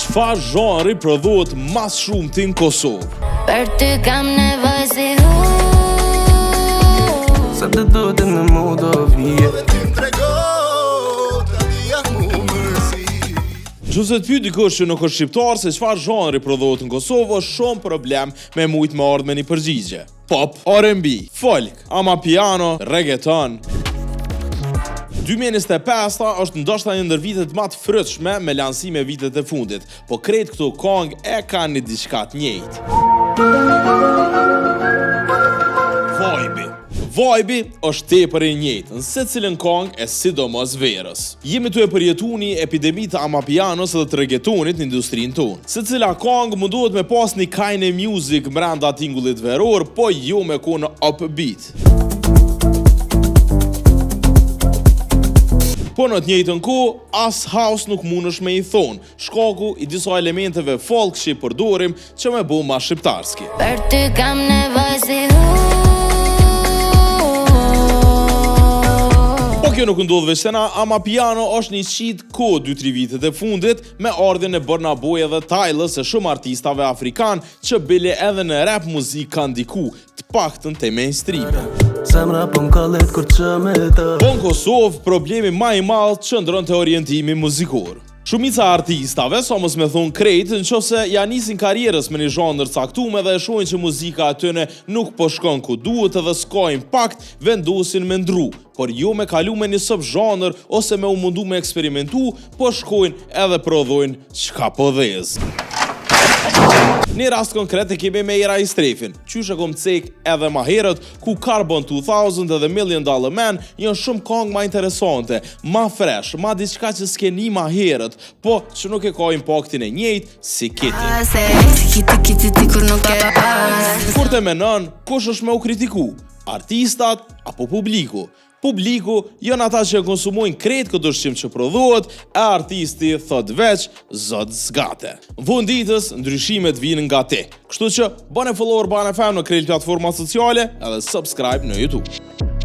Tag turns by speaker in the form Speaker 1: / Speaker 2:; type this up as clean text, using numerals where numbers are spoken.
Speaker 1: Çfarë zhanri prodhohet mas shumti në Kosovë?
Speaker 2: Për ty kam nevoj si hu.
Speaker 3: Sa të do të në Moldovie.
Speaker 1: Nëse të pyet dikush që nuk është shqiptar se çfarë zhanri prodhohet në Kosovë, është shumë problem me mujt me ardhmë një përgjigje. Pop, R&B, folk, amapiano, reggaeton. 2025 është ndoshta një ndër vitet më të frytshme me lansime vitet e fundit, po krejt këto këngë e kanë një diçka të njëjtë. Vibe është tepër i njëjtë në secilën këngë e sidomos verës. Jemi tu e përjetuar një epidemi të amapianos dhe të reggaetonit në industrinë tonë. Secila këngë mundohet me pas një kind of music brenda tingullit veror, po jo me konë upbeat. Po në të njëjtën kohë, as house nuk mundesh me i thonë, shkaku i disa elementeve folk që i përdorim që me bu ma shqiptarski.
Speaker 2: Për ty kam nevoj si hu.
Speaker 1: Po kjo nuk ndodh veç se na, amapiano është një qit kohë 2-3 vitet e fundit me ardhjen e Burna Boy dhe Tyler se shumë artistave afrikan që bile edhe në rap muzik kanë ndiku, të paktën te mainstream.
Speaker 3: Zemra po m'kallet kur që me të.
Speaker 1: Po në Kosovë, problemi ma i madh qëndron te orientimi muzikor. Shumica artistave, sa mos me thonë krejt, nëse ja nisin karrierës me një zhanër caktuar dhe e shohin që muzika atyne nuk po shkon ku duhet edhe s'ka impakt, vendosin me ndru, por jo me kalu me një sub zhanër ose me u mundu me eksperimentu, po shkojnë edhe prodhojnë çka po dhez. Një rast konkret e kemi me Era i Strefin, qysh e kom cek edhe ma herët, ku Carbon 2000 edhe $1 Million Man janë shumë këngë ma interesante, ma fresh, ma diçka që s'keni ma herët, po që nuk e ka impaktin e njëjtë si Kitty. Kur të menon, kush është me u kritiku? Artistat apo publiku? Publiku janë ata që konsumojnë krejt këtë ushqim që prodhohet, e artisti thot veç zot zgate. Në fund ditës, ndryshimet vinë nga ti. Kështu që bëni follower Ban FM në krejt platforma sociale edhe subscribe në YouTube.